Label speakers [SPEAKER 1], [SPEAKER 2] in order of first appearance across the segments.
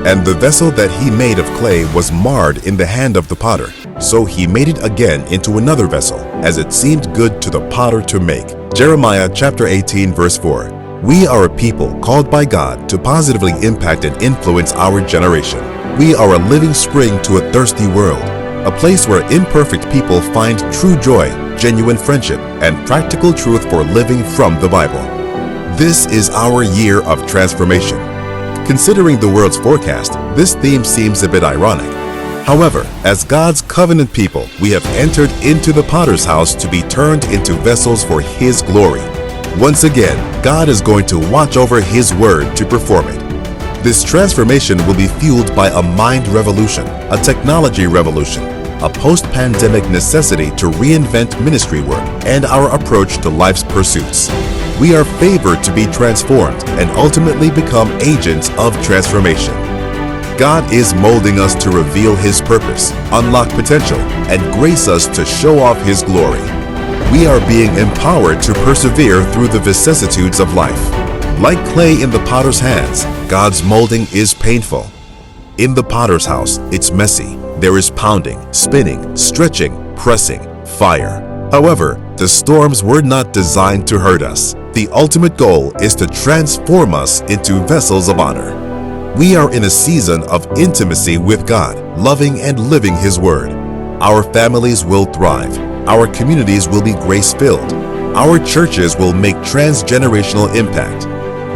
[SPEAKER 1] And the vessel that he made of clay was marred in the hand of the potter. So he made it again into another vessel, as it seemed good to the potter to make. Jeremiah chapter 18 verse 4. We are a people called by God to positively impact and influence our generation. We are a living spring to a thirsty world, a place where imperfect people find true joy, genuine friendship, and practical truth for living from the Bible. This is our year of transformation. Considering the world's forecast, this theme seems a bit ironic. However, as God's covenant people, we have entered into the potter's house to be turned into vessels for His glory. Once again, God is going to watch over His word to perform it. This transformation will be fueled by a mind revolution, a technology revolution, a post-pandemic necessity to reinvent ministry work, and our approach to life's pursuits. We are favored to be transformed and ultimately become agents of transformation. God is molding us to reveal His purpose, unlock potential, and grace us to show off His glory. We are being empowered to persevere through the vicissitudes of life. Like clay in the potter's hands, God's molding is painful. In the potter's house, it's messy. There is pounding, spinning, stretching, pressing, fire. However, the storms were not designed to hurt us. The ultimate goal is to transform us into vessels of honor. We are in a season of intimacy with God, loving and living His word. Our families will thrive. Our communities will be grace-filled. Our churches will make transgenerational impact.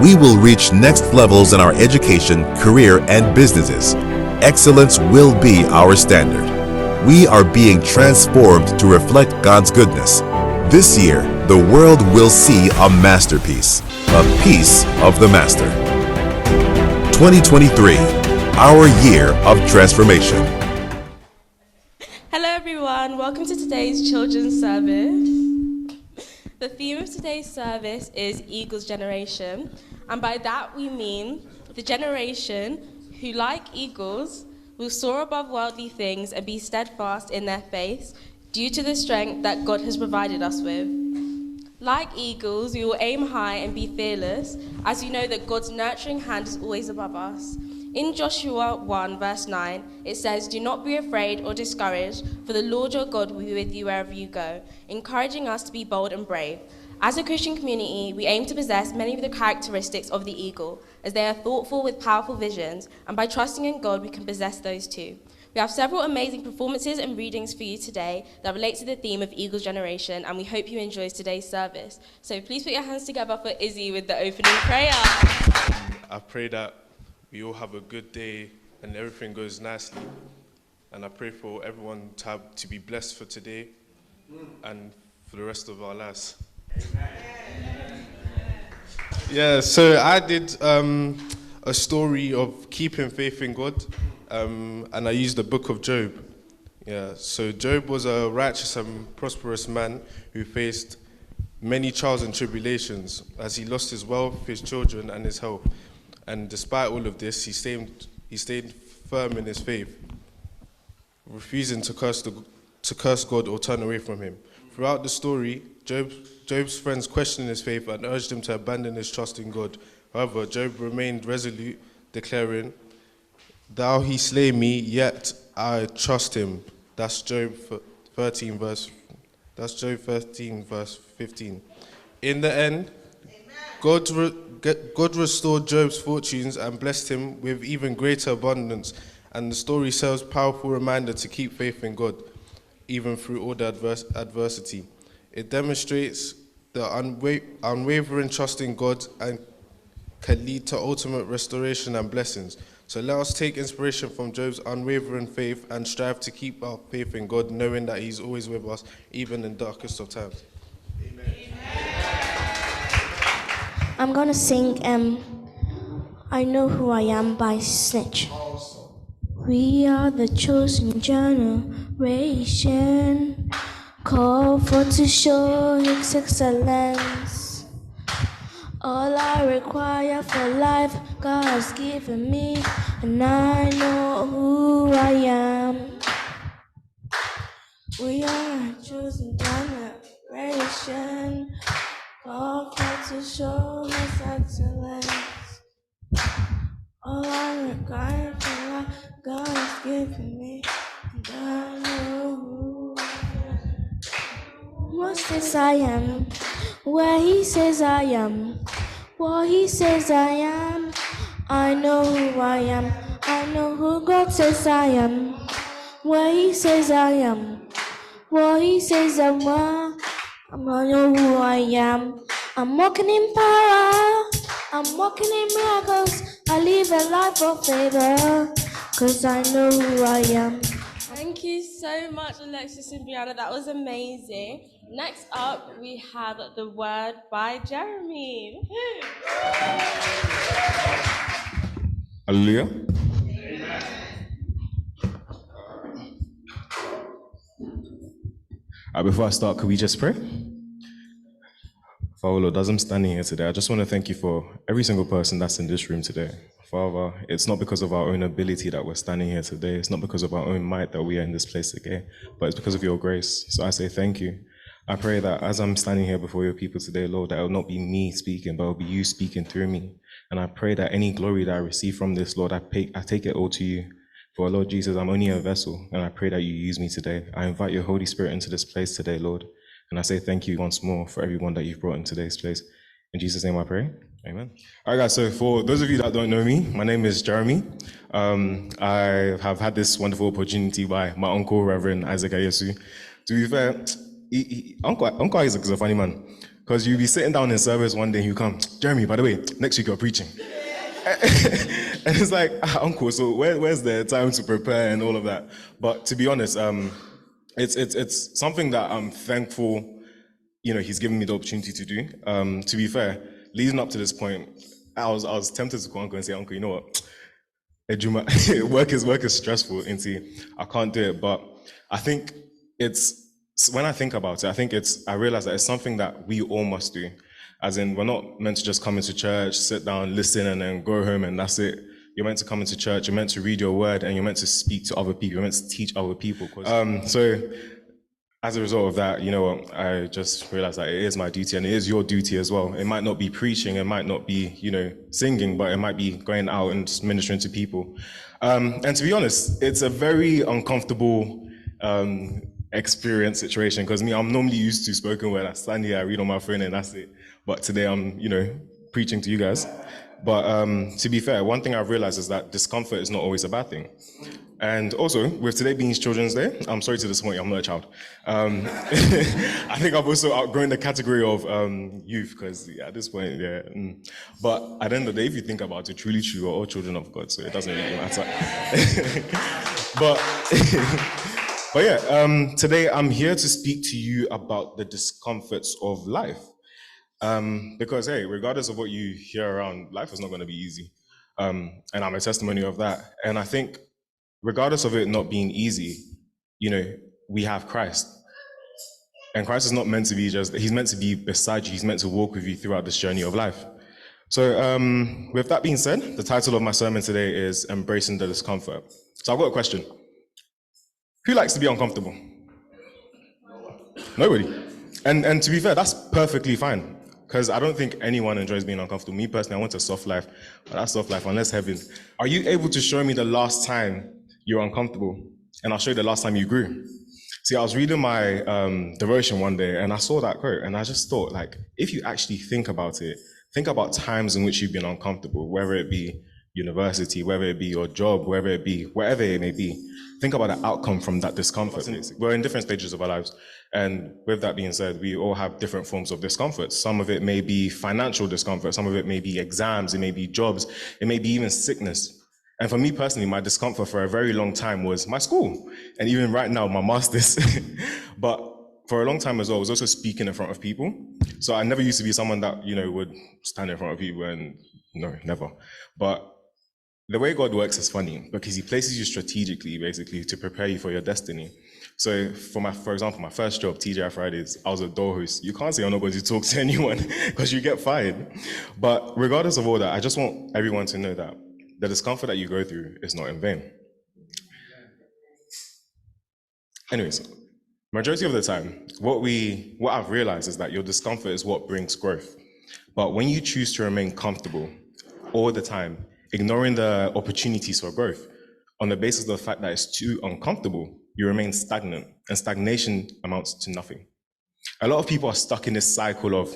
[SPEAKER 1] We will reach next levels in our education, career, and businesses. Excellence will be our standard. We are being transformed to reflect God's goodness. This year, the world will see a masterpiece, a piece of the Master. 2023, our year of transformation.
[SPEAKER 2] Hello everyone, welcome to today's children's service. The theme of today's service is Eagle's Generation, and by that we mean the generation who, like eagles, will soar above worldly things and be steadfast in their faith due to the strength that God has provided us with. Like eagles, we will aim high and be fearless, as we know that God's nurturing hand is always above us. In Joshua 1 verse 9, it says, "Do not be afraid or discouraged, for the Lord your God will be with you wherever you go," encouraging us to be bold and brave. As a Christian community, we aim to possess many of the characteristics of the eagle, as they are thoughtful with powerful visions, and by trusting in God, we can possess those too. We have several amazing performances and readings for you today that relate to the theme of Eagle's Generation, and we hope you enjoy today's service. So please put your hands together for Izzy with the opening prayer.
[SPEAKER 3] I pray that we all have a good day and everything goes nicely. And I pray for everyone to be blessed for today and for the rest of our lives. Yeah, so I did a story of keeping faith in God, and I used the book of Job. Yeah, so Job was a righteous and prosperous man who faced many trials and tribulations as he lost his wealth, his children, and his health. And despite all of this, he stayed firm in his faith, refusing to curse God or turn away from Him. Throughout the story, Job's friends questioned his faith and urged him to abandon his trust in God. However, Job remained resolute, declaring, "Though he slay me, yet I trust him." That's Job 13 verse 15. In the end, God restored Job's fortunes and blessed him with even greater abundance, and the story serves a powerful reminder to keep faith in God, even through all the adversity. It demonstrates the unwavering trust in God and can lead to ultimate restoration and blessings. So let us take inspiration from Job's unwavering faith and strive to keep our faith in God, knowing that He's always with us, even in darkest of times. Amen.
[SPEAKER 4] I'm gonna sing I Know Who I Am by Snitch. We are the chosen generation, called for to show His excellence. All I require for life, God has given me, and I know who I am. We are a chosen generation, called for to show His excellence. All I require for says I am, where He says I am, what He says I am. I know who I am, I know who God says I am, where He says I am, what He says I am. I know who I am. I'm walking in power, I'm walking in miracles. I live a life of favor, 'cause I know who I am.
[SPEAKER 2] Thank you so much, Alexis and Brianna. That was amazing. Next up, we have the word by Jeremy.
[SPEAKER 5] Hallelujah. Before I start, could we just pray? Father Lord, as I'm standing here today, I just want to thank you for every single person that's in this room today. Father, it's not because of our own ability that we're standing here today. It's not because of our own might that we are in this place today, but it's because of your grace. So I say thank you. I pray that as I'm standing here before your people today, Lord, that it will not be me speaking, but it will be you speaking through me. And I pray that any glory that I receive from this, Lord, I take it all to you. For Lord Jesus, I'm only a vessel, and I pray that you use me today. I invite your Holy Spirit into this place today, Lord. And I say thank you once more for everyone that you've brought in today's place. In Jesus' name I pray. Amen. All right, guys, so for those of you that don't know me, my name is Jeremy. I have had this wonderful opportunity by my uncle, Reverend Isaac Ayesu. To be fair, Uncle Isaac is a funny man, because you'll be sitting down in service one day and you come, Jeremy, by the way, next week you're preaching. And it's like, Uncle, so where's the time to prepare and all of that? But to be honest, it's something that I'm thankful, he's given me the opportunity to do. To be fair, leading up to this point, I was tempted to call Uncle and say, Uncle, you know what? Ejuma, work is stressful, and see, I can't do it. But I think when I think about it, I realize that it's something that we all must do. As in, we're not meant to just come into church, sit down, listen, and then go home, and that's it. You're meant to come into church, you're meant to read your word, and you're meant to speak to other people, you're meant to teach other people. So as a result of that, I just realized that it is my duty, and it is your duty as well. It might not be preaching, it might not be, singing, but it might be going out and just ministering to people. And to be honest, it's a very uncomfortable experience situation, because I'm normally used to spoken word. I stand here, I read on my phone, and that's it. But today I'm, preaching to you guys. But to be fair, one thing I've realized is that discomfort is not always a bad thing. And also, with today being Children's Day, I'm sorry to disappoint you, I'm not a child. I think I've also outgrown the category of youth, because at this point, yeah. But at the end of the day, if you think about it, truly true, we're all children of God, so it doesn't really matter. But yeah, today I'm here to speak to you about the discomforts of life. Because hey, regardless of what you hear around, life is not going to be easy. And I'm a testimony of that. And I think regardless of it not being easy, we have Christ. And Christ is not meant to be he's meant to be beside you. He's meant to walk with you throughout this journey of life. So with that being said, the title of my sermon today is Embracing the Discomfort. So I've got a question. Who likes to be uncomfortable? Nobody. And to be fair, that's perfectly fine, because I don't think anyone enjoys being uncomfortable. Me personally, I want a soft life, but that's soft life unless heaven. Are you able to show me the last time you're uncomfortable? And I'll show you the last time you grew. See, I was reading my devotion one day, and I saw that quote, and I just thought, if you actually think about it, think about times in which you've been uncomfortable, whether it be university, whether it be your job, whether it be wherever it may be. Think about the outcome from that discomfort. We're in different stages of our lives. And with that being said, we all have different forms of discomfort. Some of it may be financial discomfort. Some of it may be exams. It may be jobs. It may be even sickness. And for me personally, my discomfort for a very long time was my school. And even right now, my master's. But for a long time as well, I was also speaking in front of people. So I never used to be someone that, would stand in front of people, and no, never. But the way God works is funny, because he places you strategically, basically, to prepare you for your destiny. So for example, my first job, TGI Fridays, I was a door host. You can't say I'm not going to talk to anyone because you get fired. But regardless of all that, I just want everyone to know that the discomfort that you go through is not in vain. Anyways, majority of the time, what I've realized is that your discomfort is what brings growth. But when you choose to remain comfortable all the time, ignoring the opportunities for growth on the basis of the fact that it's too uncomfortable, you remain stagnant, and stagnation amounts to nothing. A lot of people are stuck in this cycle of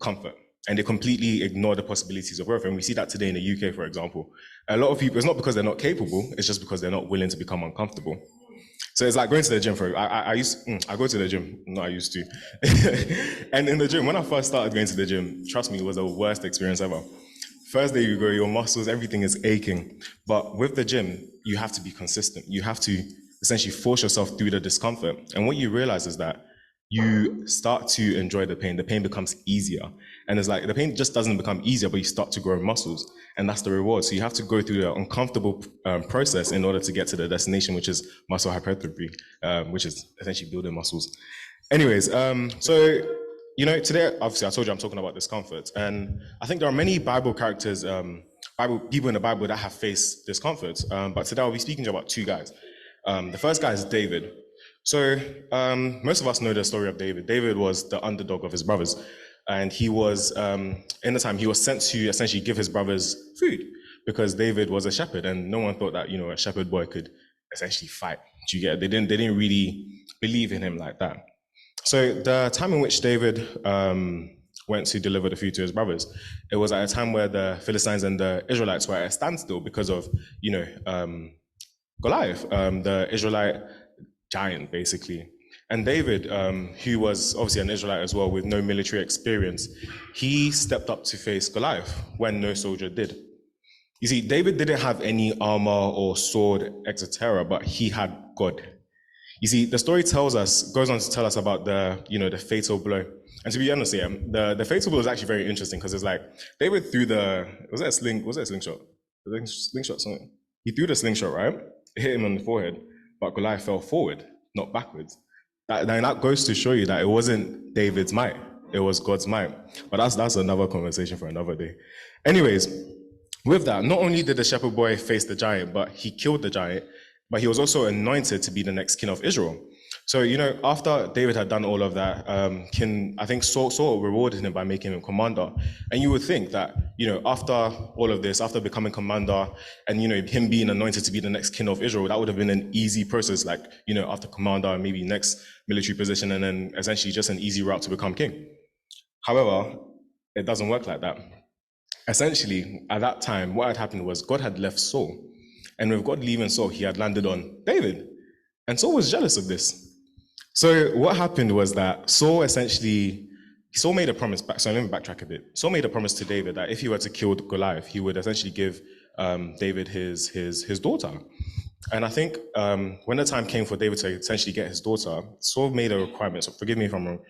[SPEAKER 5] comfort and they completely ignore the possibilities of growth. And we see that today in the UK, for example. A lot of people, it's not because they're not capable, it's just because they're not willing to become uncomfortable. So it's like going to the gym. I go to the gym. No, I used to. And in the gym, when I first started going to the gym, trust me, it was the worst experience ever. First day you go, your muscles, everything is aching. But with the gym, you have to be consistent. You have to essentially force yourself through the discomfort. And what you realize is that you start to enjoy the pain. The pain becomes easier. And it's like the pain just doesn't become easier, but you start to grow muscles. And that's the reward. So you have to go through the uncomfortable process in order to get to the destination, which is muscle hypertrophy, which is essentially building muscles. Anyways, so, you know, today, obviously, I told you I'm talking about discomfort. And I think there are many Bible characters, people in the Bible that have faced discomfort. But today I'll be speaking to you about two guys. The first guy is David. So most of us know the story of David. David was the underdog of his brothers. And he was, in the time, he was sent to essentially give his brothers food because David was a shepherd and no one thought that, you know, a shepherd boy could essentially fight. Do you get it? They didn't really believe in him like that. So the time in which David went to deliver the food to his brothers, it was at a time where the Philistines and the Israelites were at a standstill because of, you know, Goliath, the Israelite giant, basically. And David, who was obviously an Israelite as well with no military experience, he stepped up to face Goliath when no soldier did. You see, David didn't have any armor or sword, etc., but he had God. You see, the story goes on to tell us about the fatal blow. And to be honest, yeah, the fatal blow is actually very interesting because it's like David threw was it a slingshot? Was it a slingshot something? He threw the slingshot, right? It hit him on the forehead, but Goliath fell forward, not backwards. That goes to show you that it wasn't David's might, it was God's might. But that's another conversation for another day. Anyways, with that, not only did the shepherd boy face the giant, but he killed the giant, but he was also anointed to be the next king of Israel. So, you know, after David had done all of that, I think Saul rewarded him by making him commander. And you would think that, you know, after all of this, after becoming commander and, you know, him being anointed to be the next king of Israel, that would have been an easy process, like, you know, after commander, maybe next military position, and then essentially just an easy route to become king. However, it doesn't work like that. Essentially, at that time, what had happened was God had left Saul. And with God leaving Saul, he had landed on David. And Saul was jealous of this. So what happened was that Saul made a promise back. So let me backtrack a bit. Saul made a promise to David that if he were to kill Goliath, he would essentially give David his daughter. And I think when the time came for David to essentially get his daughter, Saul made a requirement. So forgive me if I'm wrong.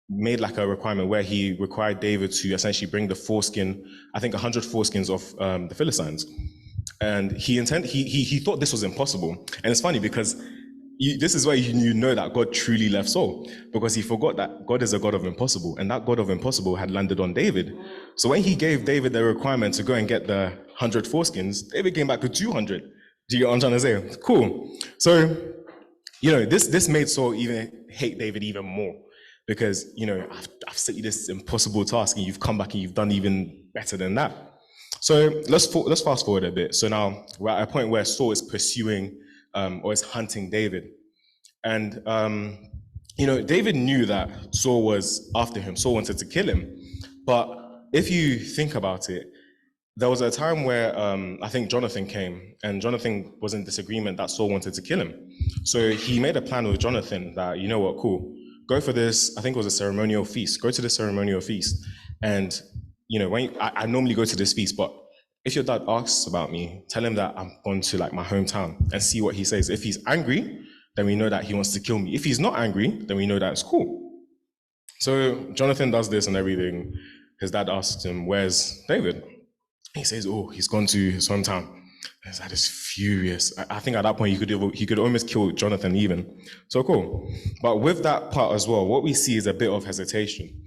[SPEAKER 5] Made like a requirement where he required David to essentially bring the foreskin, I think 100 foreskins of the Philistines. And he thought this was impossible. And it's funny because this is where you know that God truly left Saul, because he forgot that God is a God of impossible, and that God of impossible had landed on David. So when he gave David the requirement to go and get the 100 foreskins, David came back with 200. Do you get what I'm trying to say? Cool. So, you know, this made Saul even hate David even more, because, you know, I've set you this impossible task and you've come back and you've done even better than that. So let's fast forward a bit. So now we're at a point where Saul is pursuing or is hunting David. And, you know, David knew that Saul was after him. Saul wanted to kill him. But if you think about it, there was a time where I think Jonathan came, and Jonathan was in disagreement that Saul wanted to kill him. So he made a plan with Jonathan that, you know what, cool, go for this, I think it was a ceremonial feast. Go to the ceremonial feast. And, you know, I normally go to this feast, but if your dad asks about me, tell him that I'm going to like my hometown and see what he says. If he's angry, then we know that he wants to kill me. If he's not angry, then we know that it's cool. So Jonathan does this and everything. His dad asks him, where's David? He says, oh, he's gone to his hometown. His dad is furious. I think at that point he could almost kill Jonathan even. So cool. But with that part as well, what we see is a bit of hesitation.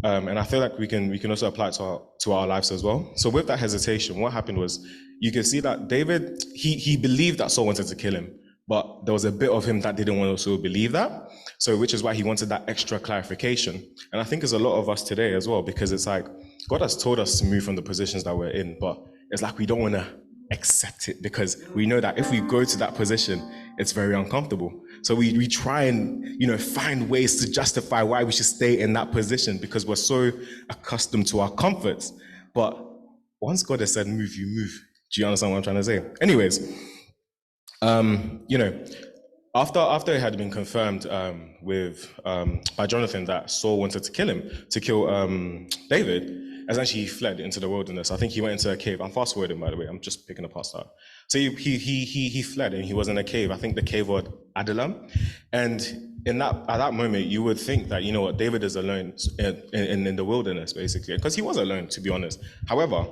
[SPEAKER 5] And I feel like we can also apply it to our lives as well. So with that hesitation, what happened was, you can see that David, he believed that Saul wanted to kill him, but there was a bit of him that didn't want to also believe that. So which is why he wanted that extra clarification. And I think there's a lot of us today as well, because it's like, God has told us to move from the positions that we're in, but it's like we don't want to accept it because we know that if we go to that position, it's very uncomfortable. So we try and, find ways to justify why we should stay in that position because we're so accustomed to our comforts. But once God has said move, you move. Do you understand what I'm trying to say? Anyways, after it had been confirmed by Jonathan that Saul wanted to kill David, essentially he fled into the wilderness. I think he went into a cave. I'm fast forwarding, by the way. I'm just picking apart stuff. So he fled and he was in a cave. I think the cave was Adullam, and at that moment you would think that David is alone in the wilderness basically because he was alone, to be honest. However,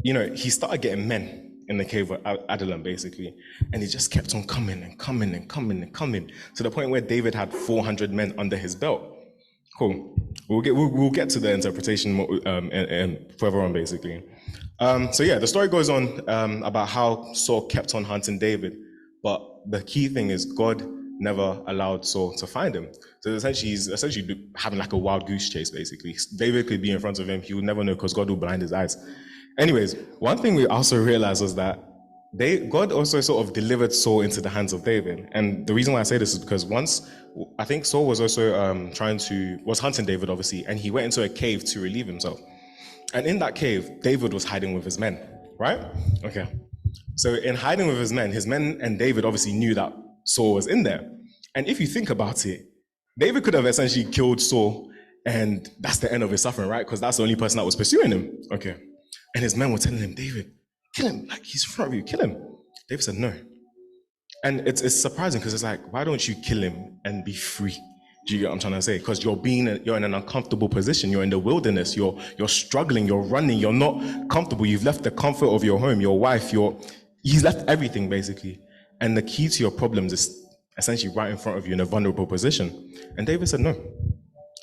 [SPEAKER 5] he started getting men in the cave of Adullam, basically. And he just kept on coming to the point where David had 400 men under his belt. Cool. We'll get to the interpretation and further on, basically. The story goes on about how Saul kept on hunting David. But the key thing is God never allowed Saul to find him. So he's essentially having like a wild goose chase, basically. David could be in front of him. He would never know because God will blind his eyes. Anyways, one thing we also realized was that God also sort of delivered Saul into the hands of David. And the reason why I say this is because once, I think Saul was also was hunting David, obviously, and he went into a cave to relieve himself. And in that cave, David was hiding with his men, right? Okay. So in hiding with his men and David obviously knew that Saul was in there. And if you think about it, David could have essentially killed Saul, and that's the end of his suffering, right? Because that's the only person that was pursuing him. Okay. And his men were telling him, David, kill him. Like, he's in front of you, kill him. David said, no. And it's surprising because it's like, why don't you kill him and be free? Do you get what I'm trying to say? Because you're in an uncomfortable position. You're in the wilderness. You're struggling. You're running. You're not comfortable. You've left the comfort of your home, your wife. He's left everything, basically. And the key to your problems is essentially right in front of you in a vulnerable position. And David said, no.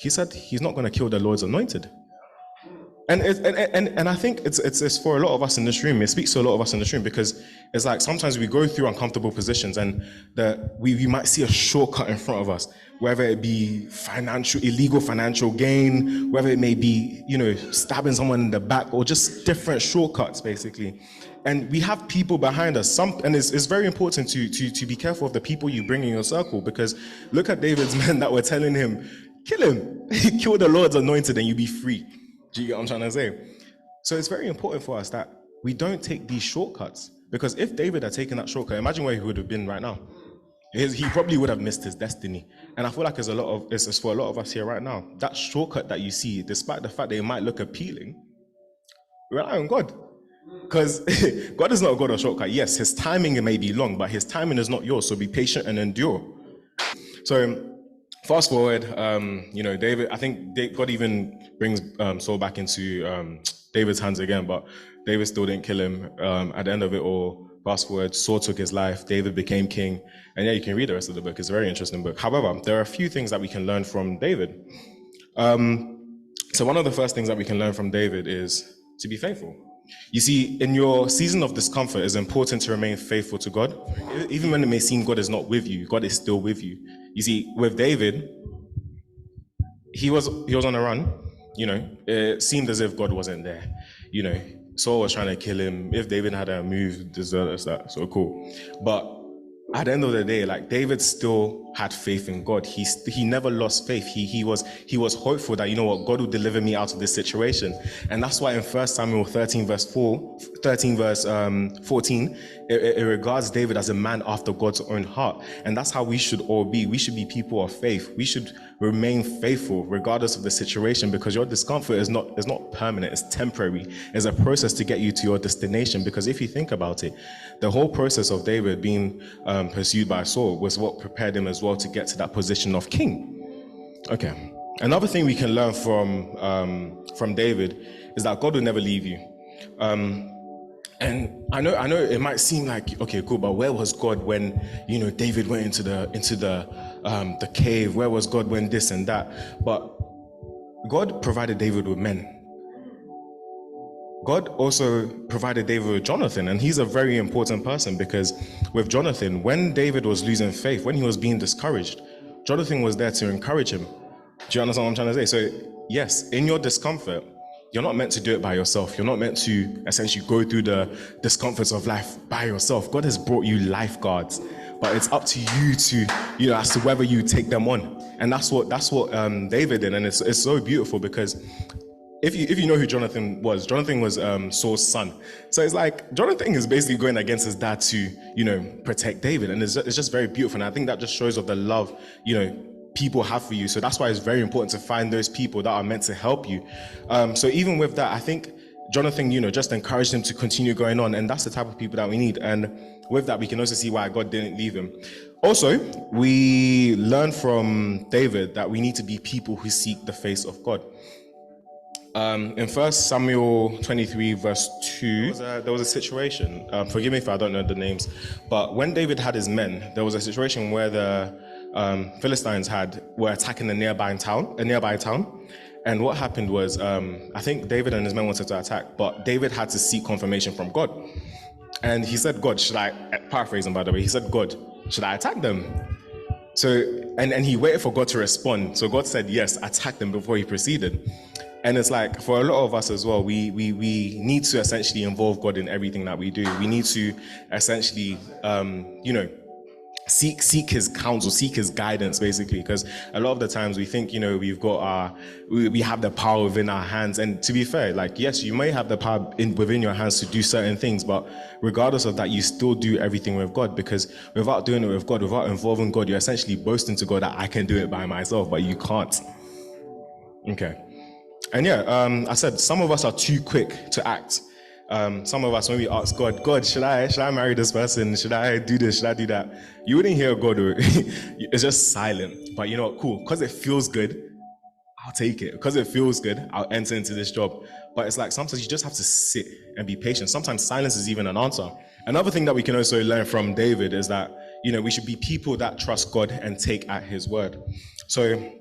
[SPEAKER 5] He said he's not going to kill the Lord's anointed. And I think it's for a lot of us in this room. It speaks to a lot of us in this room because it's like sometimes we go through uncomfortable positions and we might see a shortcut in front of us, whether it be illegal financial gain, whether it may be stabbing someone in the back or just different shortcuts basically. And we have people behind us. And it's very important to be careful of the people you bring in your circle because look at David's men that were telling him, kill him, kill the Lord's anointed and you be free. Do you get what I'm trying to say? So it's very important for us that we don't take these shortcuts because if David had taken that shortcut, imagine where he would have been right now. He probably would have missed his destiny. And I feel like it's for a lot of us here right now. That shortcut that you see, despite the fact that it might look appealing, rely on God. Because God is not a God of shortcut. Yes, his timing may be long, but his timing is not yours. So be patient and endure. So fast forward, David, I think God even brings Saul back into David's hands again, but David still didn't kill him. At the end of it all, fast forward, Saul took his life, David became king, and you can read the rest of the book. It's a very interesting book. However, there are a few things that we can learn from David. So one of the first things that we can learn from David is to be faithful. You see, in your season of discomfort, it's important to remain faithful to God. Even when it may seem God is not with you, God is still with you. You see, with David, he was on a run. It seemed as if God wasn't there. Saul was trying to kill him. If David had a move, that so cool. But at the end of the day, like David still had faith in God. He never lost faith. He was hopeful that God will deliver me out of this situation. And that's why in 1 Samuel 13 verse 14, it regards David as a man after God's own heart. And that's how we should all be. We should be people of faith. We should remain faithful regardless of the situation because your discomfort is not permanent. It's temporary. It's a process to get you to your destination. Because if you think about it, the whole process of David being pursued by Saul was what prepared him as well to get to that position of king. Okay. Another thing we can learn from David is that God will never leave you. And I know it might seem like, okay, cool, but where was God when David went into the cave? Where was God when this and that? But God provided David with men. God also provided David with Jonathan, and he's a very important person because with Jonathan, when David was losing faith, when he was being discouraged, Jonathan was there to encourage him. Do you understand what I'm trying to say? So yes, in your discomfort, you're not meant to do it by yourself. You're not meant to essentially go through the discomforts of life by yourself. God has brought you lifeguards, but it's up to you to, as to whether you take them on. And that's what David did, and it's so beautiful because if you know who Jonathan was Saul's son. So it's like Jonathan is basically going against his dad to, protect David, and it's just very beautiful. And I think that just shows of the love, people have for you. So that's why it's very important to find those people that are meant to help you. So even with that, I think Jonathan, just encouraged him to continue going on, and that's the type of people that we need. And with that, we can also see why God didn't leave him. Also, we learn from David that we need to be people who seek the face of God. In 1 Samuel 23 verse 2, there was a situation, forgive me if I don't know the names, but when David had his men, there was a situation where the Philistines were attacking a nearby town. And what happened was, I think David and his men wanted to attack, but David had to seek confirmation from God. And he said, God, paraphrasing by the way, he said, God, should I attack them? So, and he waited for God to respond. So God said, yes, attack them before he proceeded. And it's like, for a lot of us as well, we need to essentially involve God in everything that we do. We need to essentially, seek his counsel, seek his guidance, basically, because a lot of the times we think, we have the power within our hands. And to be fair, yes, you may have the power within your hands to do certain things, but regardless of that, you still do everything with God, because without doing it with God, without involving God, you're essentially boasting to God that I can do it by myself, but you can't. Okay. And I said, some of us are too quick to act. Some of us, when we ask God, should I marry this person? Should I do this? Should I do that? You wouldn't hear God. It's just silent. But you know what? Cool. Because it feels good, I'll take it. Because it feels good, I'll enter into this job. But it's like sometimes you just have to sit and be patient. Sometimes silence is even an answer. Another thing that we can also learn from David is that, we should be people that trust God and take at his word. So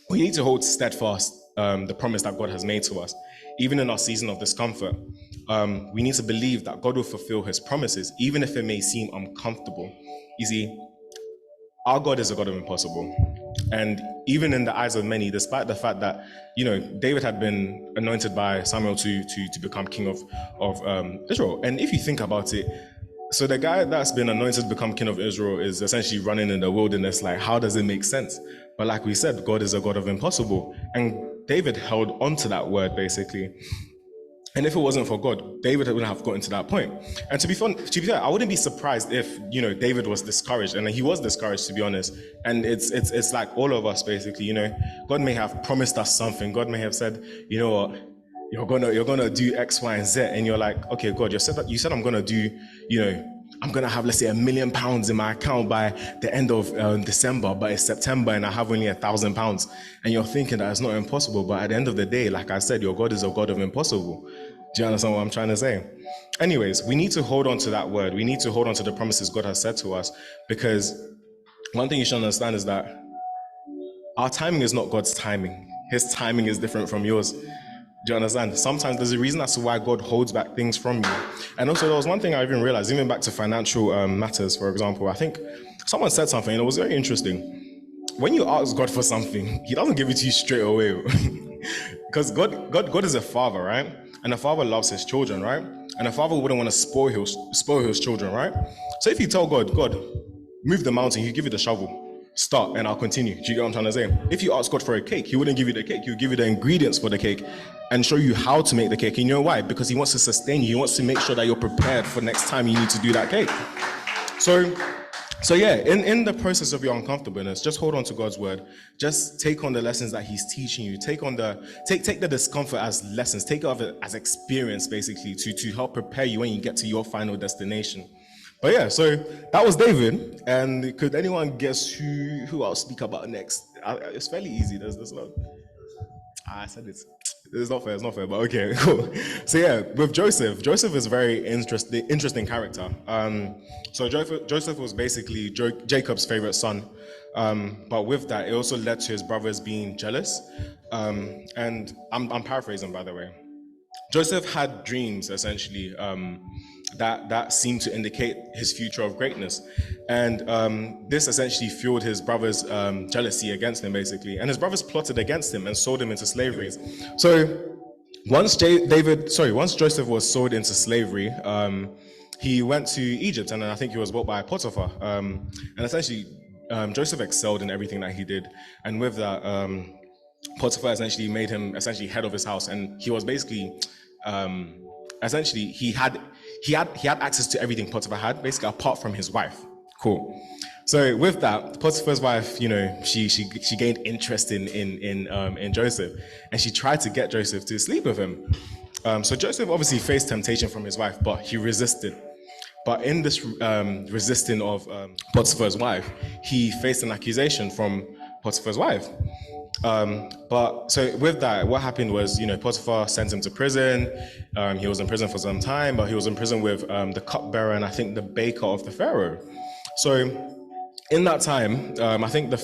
[SPEAKER 5] we need to hold steadfast the promise that God has made to us. Even in our season of discomfort, we need to believe that God will fulfill his promises, even if it may seem uncomfortable. You see, our God is a God of impossible. And even in the eyes of many, despite the fact that, David had been anointed by Samuel to become king of Israel. And if you think about it, so the guy that's been anointed to become king of Israel is essentially running in the wilderness. Like, how does it make sense? But like we said, God is a God of impossible. And David held on to that word, basically. And if it wasn't for God, David wouldn't have gotten to that point. And to be fair, I wouldn't be surprised if, David was discouraged. And he was discouraged, to be honest. And it's like all of us, basically, God may have promised us something. God may have said, you know what, you're gonna do X, Y, and Z. And you're like, okay, God, you said I'm gonna do, I'm gonna have, let's say, £1 million in my account by the end of December, but it's September and I have only £1,000. And you're thinking that it's not impossible, but at the end of the day, like I said, your God is a God of impossible. Do you understand what I'm trying to say? Anyways, we need to hold on to that word. We need to hold on to the promises God has said to us, because one thing you should understand is that our timing is not God's timing. His timing is different from yours. Do you understand? Sometimes there's a reason as to why God holds back things from you. And also, there was one thing I even realized, even back to financial matters, for example. I think someone said something, and it was very interesting. When you ask God for something, he doesn't give it to you straight away. Because God is a father, right? And a father loves his children, right? And a father wouldn't want to spoil his children, right? So if you tell God, move the mountain, he'll give you the shovel. Start and I'll continue. Do you get what I'm trying to say? If you ask God for a cake, he wouldn't give you the cake. He would give you the ingredients for the cake and show you how to make the cake. And you know why? Because he wants to sustain you. He wants to make sure that you're prepared for next time you need to do that cake. So yeah, in the process of your uncomfortableness, just hold on to God's word. Just take on the lessons that he's teaching you. Take the discomfort as lessons. Take it as experience, basically, to help prepare you when you get to your final destination. But yeah, so that was David. And could anyone guess who I'll speak about next? It's fairly easy. There's not. I said it's not fair, but okay, cool. So yeah, with Joseph is a very interesting character. So Joseph was basically Jacob's favorite son. But with that, it also led to his brothers being jealous. And I'm paraphrasing, by the way. Joseph had dreams, essentially, that seemed to indicate his future of greatness. And this essentially fueled his brothers' jealousy against him, basically. And his brothers plotted against him and sold him into slavery. So Once Joseph was sold into slavery, he went to Egypt, and then I think he was bought by Potiphar. And essentially, Joseph excelled in everything that he did, and with that, Potiphar essentially made him essentially head of his house, and he was basically, essentially, he had access to everything Potiphar had, basically apart from his wife. Cool. So with that, Potiphar's wife, she gained interest in Joseph, and she tried to get Joseph to sleep with him. So Joseph obviously faced temptation from his wife, but he resisted. But in this resisting of Potiphar's wife, he faced an accusation from Potiphar's wife. But so with that, what happened was, Potiphar sent him to prison. He was in prison for some time, but he was in prison with the cupbearer and I think the baker of the Pharaoh. So in that time, I think the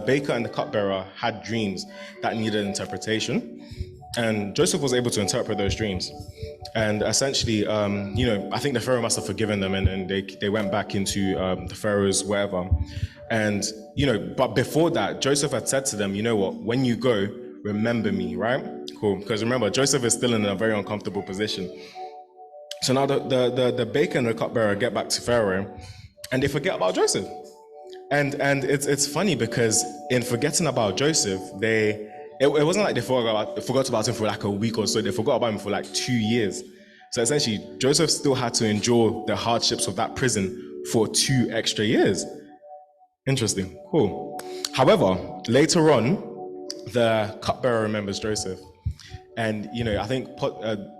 [SPEAKER 5] baker and the cupbearer had dreams that needed interpretation, and Joseph was able to interpret those dreams. And essentially, I think the Pharaoh must have forgiven them, and they went back into the Pharaoh's wherever. And but before that, Joseph had said to them, you know what? When you go, remember me, right? Cool. Because remember, Joseph is still in a very uncomfortable position. So now the baker and the cupbearer get back to Pharaoh, and they forget about Joseph. And it's funny because in forgetting about Joseph, it wasn't like they forgot about him for like a week or so. They forgot about him for like 2 years. So essentially, Joseph still had to endure the hardships of that prison for 2 extra years. Interesting. Cool. However, later on, the cupbearer remembers Joseph. And, I think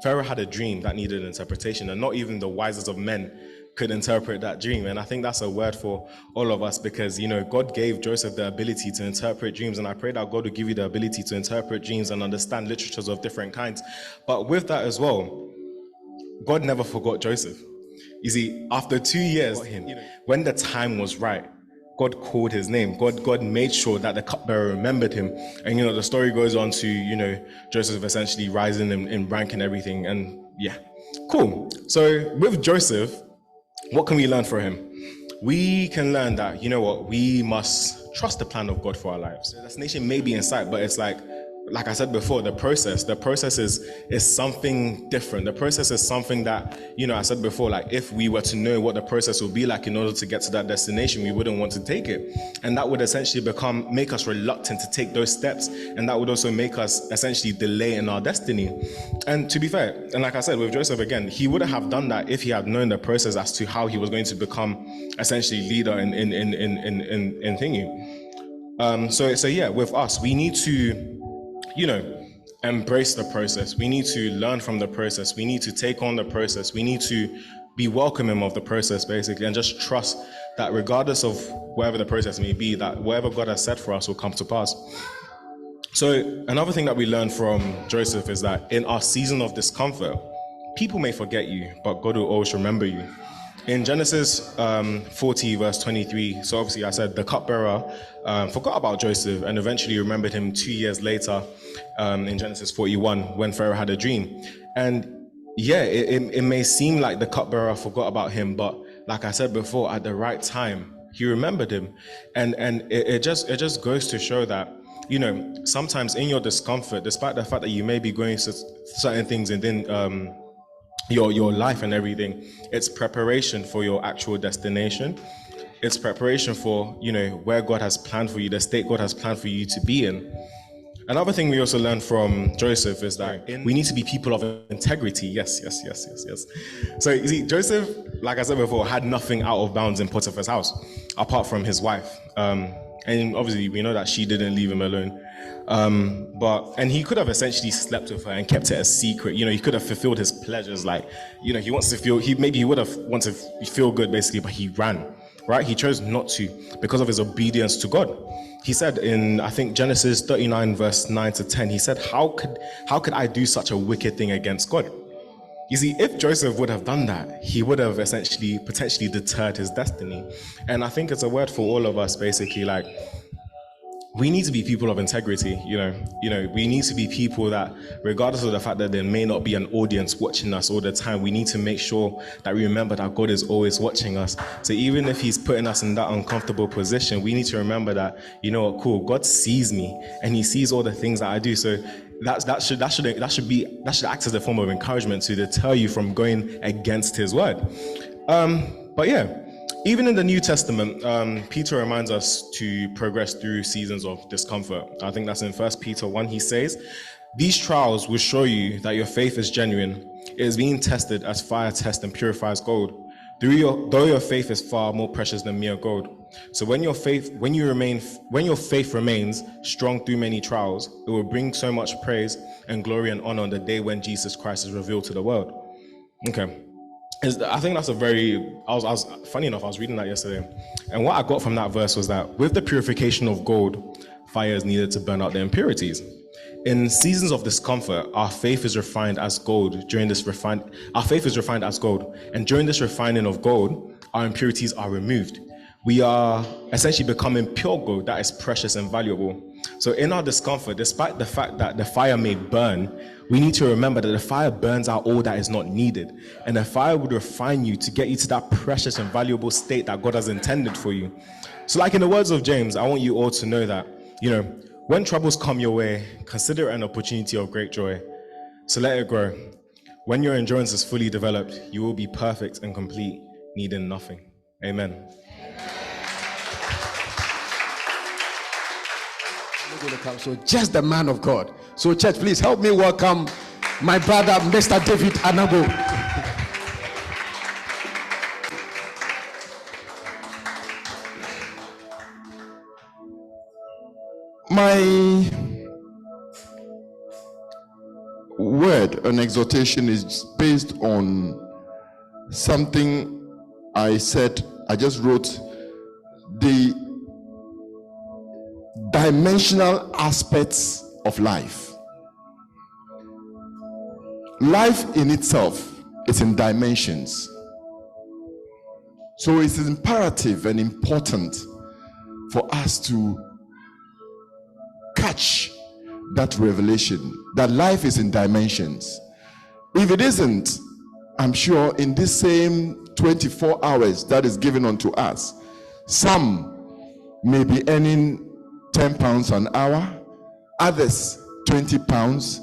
[SPEAKER 5] Pharaoh had a dream that needed interpretation, and not even the wisest of men could interpret that dream. And I think that's a word for all of us because, God gave Joseph the ability to interpret dreams. And I pray that God will give you the ability to interpret dreams and understand literatures of different kinds. But with that as well, God never forgot Joseph. You see, after 2 years, when the time was right, God called his name. God made sure that the cupbearer remembered him. And, the story goes on to, Joseph essentially rising in rank and everything. And yeah, cool. So with Joseph, what can we learn from him? We can learn that, we must trust the plan of God for our lives. The destination may be in sight, but it's like I said before, the process is something different. The process is something that, I said before, like if we were to know what the process would be like in order to get to that destination, we wouldn't want to take it. And that would essentially make us reluctant to take those steps. And that would also make us essentially delay in our destiny. And to be fair, and like I said, with Joseph again, he wouldn't have done that if he had known the process as to how he was going to become essentially leader in thingy. So yeah, with us, we need to embrace the process. We need to learn from the process. We need to take on the process. We need to be welcoming of the process, basically, and just trust that regardless of whatever the process may be, that whatever God has said for us will come to pass. So another thing that we learn from Joseph is that in our season of discomfort, people may forget you, but God will always remember you. In Genesis 40, verse 23, so obviously I said the cupbearer forgot about Joseph and eventually remembered him 2 years later in Genesis 41 when Pharaoh had a dream. And yeah, it may seem like the cupbearer forgot about him, but like I said before, at the right time, he remembered him. And it just goes to show that, sometimes in your discomfort, despite the fact that you may be going through certain things and then your life and everything, it's preparation for your actual destination. It's preparation for, where God has planned for you, the state God has planned for you to be in. Another thing we also learned from Joseph is that we need to be people of integrity. Yes. So you see, Joseph, like I said before, had nothing out of bounds in Potiphar's house, apart from his wife. And obviously we know that she didn't leave him alone. And he could have essentially slept with her and kept it a secret. He could have fulfilled his pleasures. He wants to feel, he would have wanted to feel good basically, but he ran, right? He chose not to because of his obedience to God. He said in, I think, Genesis 39, verse 9 to 10, he said, how could I do such a wicked thing against God? You see, if Joseph would have done that, he would have essentially potentially deterred his destiny. And I think it's a word for all of us, basically, like, we need to be people of integrity. We need to be people that, regardless of the fact that there may not be an audience watching us all the time, we need to make sure that we remember that God is always watching us. So even if he's putting us in that uncomfortable position, we need to remember that, cool, God sees me and he sees all the things that I do. So that should act as a form of encouragement to deter you from going against his word. But yeah, even in the New Testament, Peter reminds us to progress through seasons of discomfort. I think that's in 1 Peter 1. He says, "These trials will show you that your faith is genuine. It is being tested as fire tests and purifies gold. Though your faith is far more precious than mere gold. So when your faith remains strong through many trials, it will bring so much praise and glory and honor on the day when Jesus Christ is revealed to the world." Okay. I think that's funny enough, I was reading that yesterday. And what I got from that verse was that with the purification of gold, fire is needed to burn out the impurities. In seasons of discomfort, our faith is refined as gold. Our faith is refined as gold. And during this refining of gold, our impurities are removed. We are essentially becoming pure gold that is precious and valuable. So in our discomfort, despite the fact that the fire may burn, we need to remember that the fire burns out all that is not needed. And the fire would refine you to get you to that precious and valuable state that God has intended for you. So like in the words of James, I want you all to know that, when troubles come your way, consider it an opportunity of great joy. So let it grow. When your endurance is fully developed, you will be perfect and complete, needing nothing. Amen.
[SPEAKER 6] So just the man of God. So church, please help me welcome my brother, Mr. David Anabo.
[SPEAKER 7] My word and exhortation is based on something I said. I just wrote the dimensional aspects of life. Life in itself is in dimensions. So it's imperative and important for us to catch that revelation that life is in dimensions. If it isn't, I'm sure in this same 24 hours that is given unto us, some may be earning £10 an hour, others £20,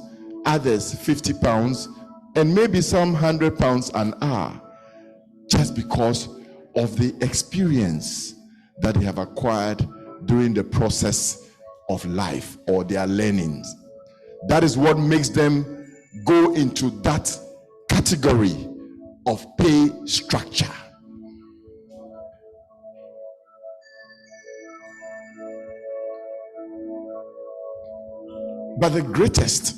[SPEAKER 7] others £50, and maybe some £100 an hour, just because of the experience that they have acquired during the process of life or their learnings. That is what makes them go into that category of pay structure. But the greatest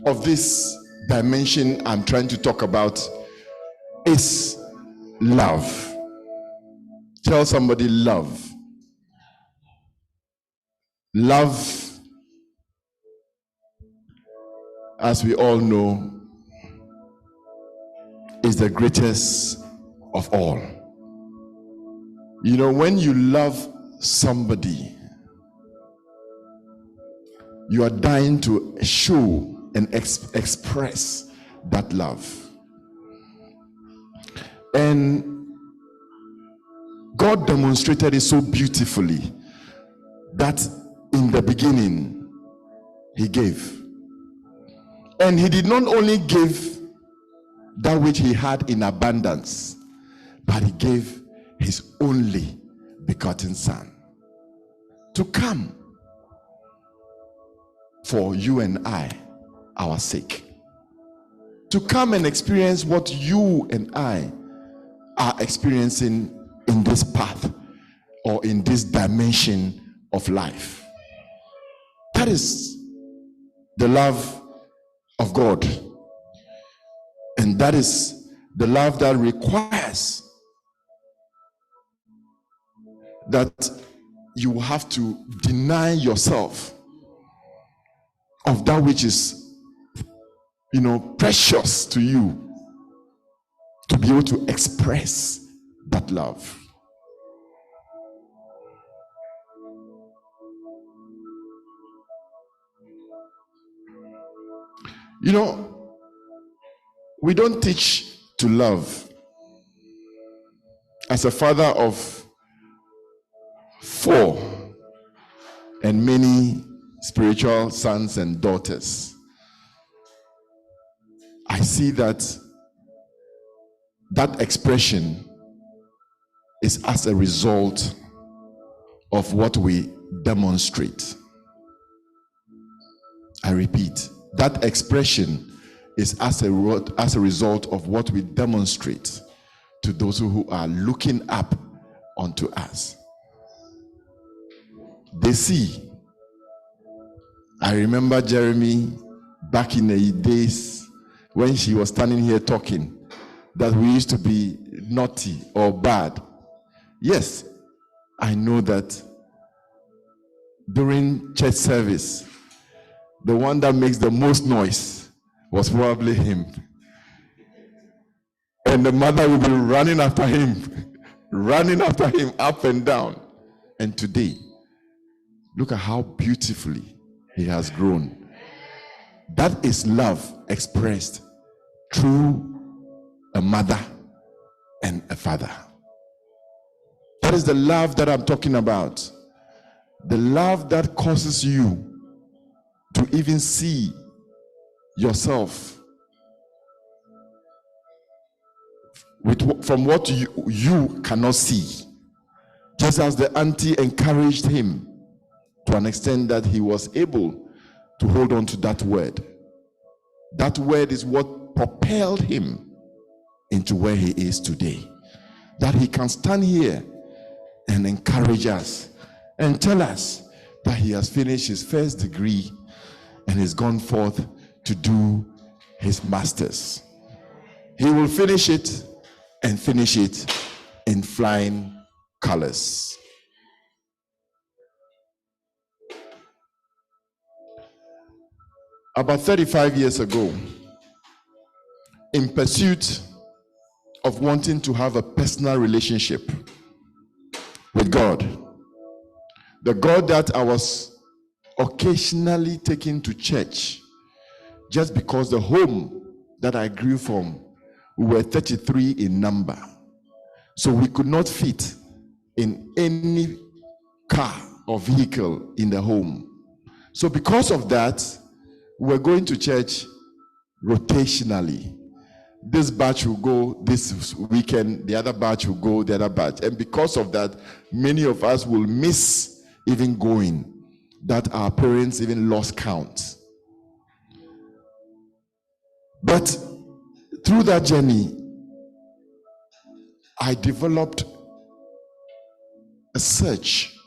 [SPEAKER 7] of this dimension I'm trying to talk about is love. Tell somebody love. Love, as we all know, is the greatest of all. When you love somebody, you are dying to show and express that love. And God demonstrated it so beautifully that in the beginning, he gave. And he did not only give that which he had in abundance, but he gave his only begotten Son to come for you and I, our sake. To come and experience what you and I are experiencing in this path or in this dimension of life. That is the love of God. And that is the love that requires that you have to deny yourself of that which is, precious to you, to be able to express that love. You know, we don't teach to love. As a father of 4 and many spiritual sons and daughters, I see that expression is as a result of what we demonstrate. I repeat, that expression is as a result of what we demonstrate to those who are looking up unto us. They see. I remember Jeremy back in the days when she was standing here talking that we used to be naughty or bad. Yes, I know that during church service, the one that makes the most noise was probably him. And the mother will be running after him up and down. And today, look at how beautifully he has grown. That is love expressed through a mother and a father. That is the love that I'm talking about. The love that causes you to even see yourself from what you cannot see. Just as the auntie encouraged him to an extent that he was able to hold on to that word. That word is what propelled him into where he is today. That he can stand here and encourage us and tell us that he has finished his first degree and is gone forth to do his master's. He will finish it and finish it in flying colors. About 35 years ago, in pursuit of wanting to have a personal relationship with God, the God that I was occasionally taking to church, just because the home that I grew from, we were 33 in number, so we could not fit in any car or vehicle in the home. So because of that, we were going to church rotationally. This batch will go this weekend, the other batch will go the other batch. And because of that, many of us will miss even going, that our parents even lost count. But through that journey, I developed a search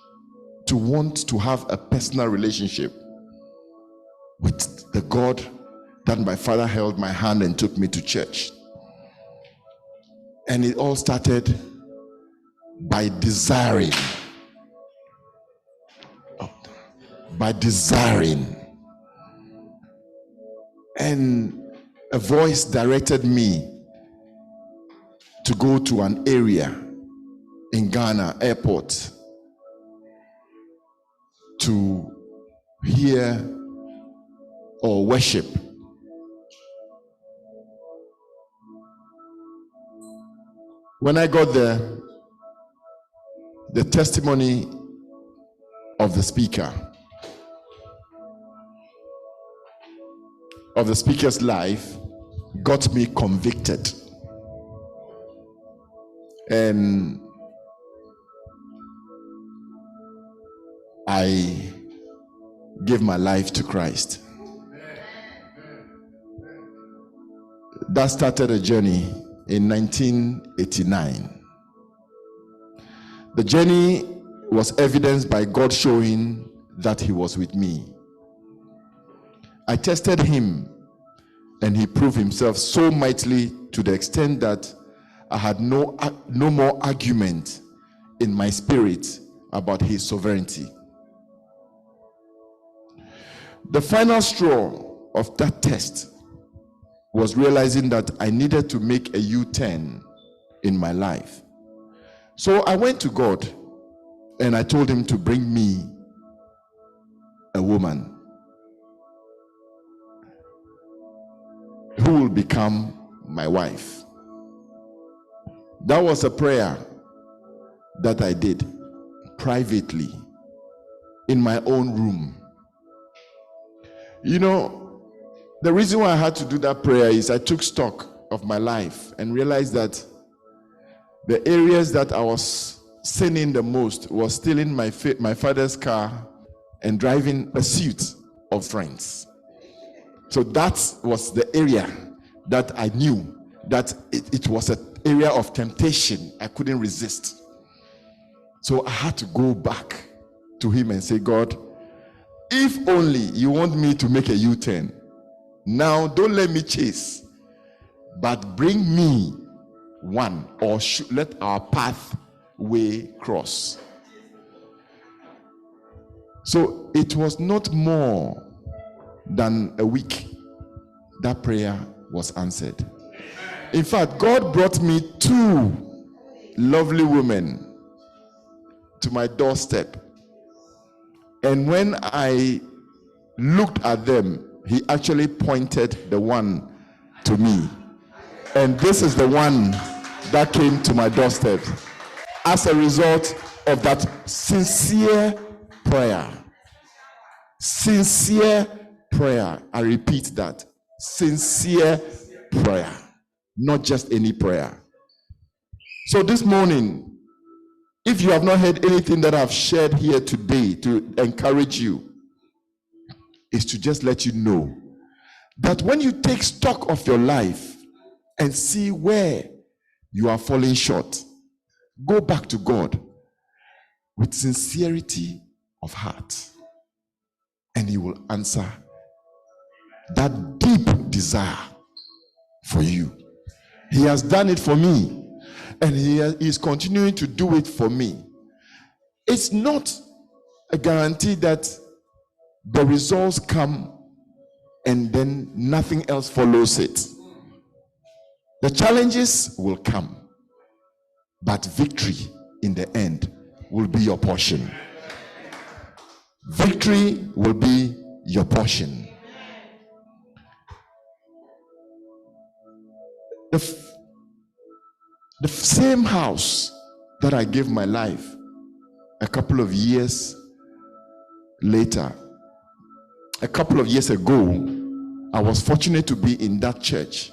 [SPEAKER 7] to want to have a personal relationship with the God that my father held my hand and took me to church. And it all started by desiring. And a voice directed me to go to an area in Ghana airport to hear or worship. When I got there, the testimony of the speaker's life got me convicted. And I gave my life to Christ. That started a journey in 1989. The journey was evidenced by God showing that He was with me. I tested Him, and He proved Himself so mightily to the extent that I had no more argument in my spirit about His sovereignty. The final straw of that test was realizing that I needed to make a U-turn in my life. So I went to God and I told Him to bring me a woman. who will become my wife. That was a prayer that I did privately in my own room. You know, the reason why I had to do that prayer is I took stock of my life and realized that the areas that I was sinning the most was stealing my father's car and driving a suit of friends. So that was the area that I knew that it was an area of temptation I couldn't resist. So I had to go back to him and say, God, if only you want me to make a U-turn, now don't let me chase, but bring me one, or let our pathway cross. So it was not more than a week that prayer was answered. In fact, God brought me 2 lovely women to my doorstep. And when I looked at them, he actually pointed the one to me. And this is the one that came to my doorstep as a result of that sincere prayer. Sincere prayer. I repeat that. Sincere prayer. Not just any prayer. So this morning, if you have not heard anything that I've shared here today to encourage you, is to just let you know that when you take stock of your life and see where you are falling short, go back to God with sincerity of heart, and he will answer that deep desire for you. He has done it for me, and he is continuing to do it for me. It's not a guarantee that the results come and then nothing else follows it. The challenges will come, but victory in the end will be your portion. Victory will be your portion. The same house that I gave my life a couple of years later, a couple of years ago, I was fortunate to be in that church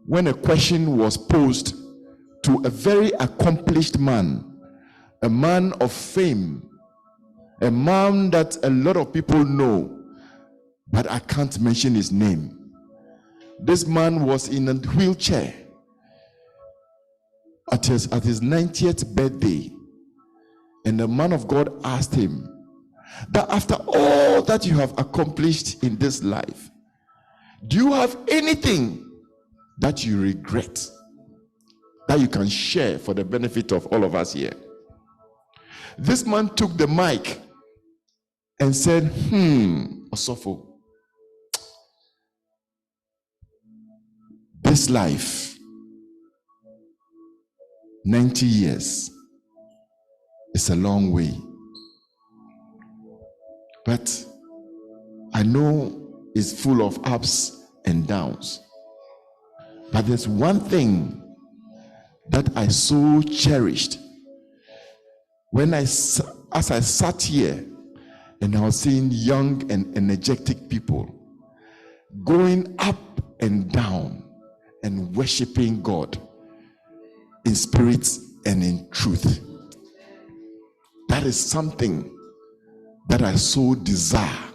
[SPEAKER 7] when a question was posed to a very accomplished man, a man of fame, a man that a lot of people know, but I can't mention his name. This man was in a wheelchair at his 90th birthday, and the man of God asked him that after all that you have accomplished in this life, do you have anything that you regret that you can share for the benefit of all of us here? This man took the mic and said, Osofo, this life, 90 years, is a long way. But I know it's full of ups and downs. But there's one thing that I so cherished as I sat here and I was seeing young and energetic people going up and down and worshiping God in spirit and in truth. That is something that I so desire.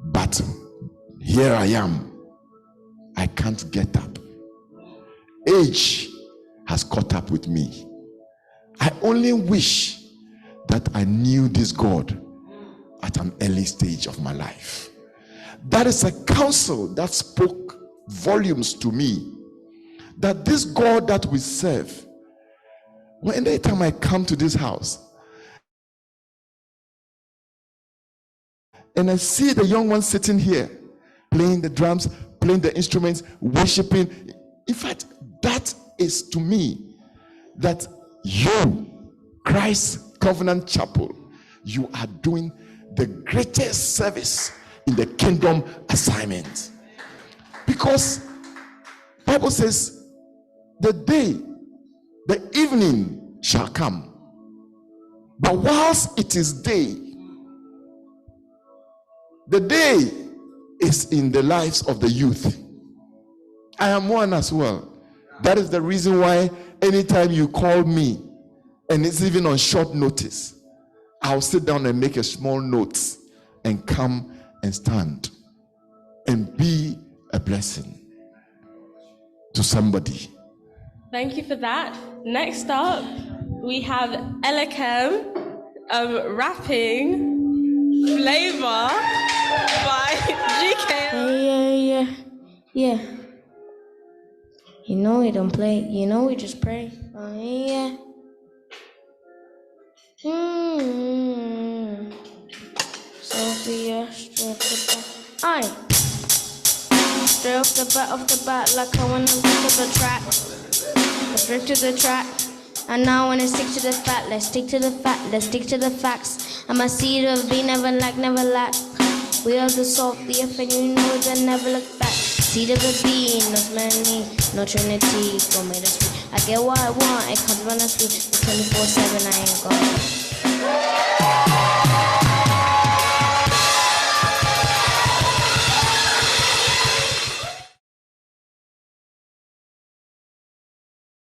[SPEAKER 7] But here I am. I can't get up. Age has caught up with me. I only wish that I knew this God at an early stage of my life. That is a counsel that spoke volumes to me. That this God that we serve, when any time I come to this house and I see the young ones sitting here playing the drums, playing the instruments, worshiping, in fact, that is to me that you, Christ Covenant Chapel, you are doing the greatest service in the kingdom assignment. Because Bible says, the evening shall come. But whilst it is day, the day is in the lives of the youth. I am one as well. That is the reason why anytime you call me, and it's even on short notice, I'll sit down and make a small note and come and stand and be a blessing to somebody.
[SPEAKER 2] Thank you for that. Next up, we have Elikem rapping Flavor by GK.
[SPEAKER 4] Yeah. You know we don't play. You know we just pray. Yeah. Sophia, straight off the bat. Aye. Straight off the bat, like I wanna stick to the track. Straight to the track. And now I wanna stick to the fact. Let's stick to the fact. Let's stick to the facts. I'm a seed of be never lack. We are the salt, the F, and you know that never look back. Seed of a bee, no many, no trinity, go made us free. I get what I want, it comes when I speak. 24/7, I ain't gone.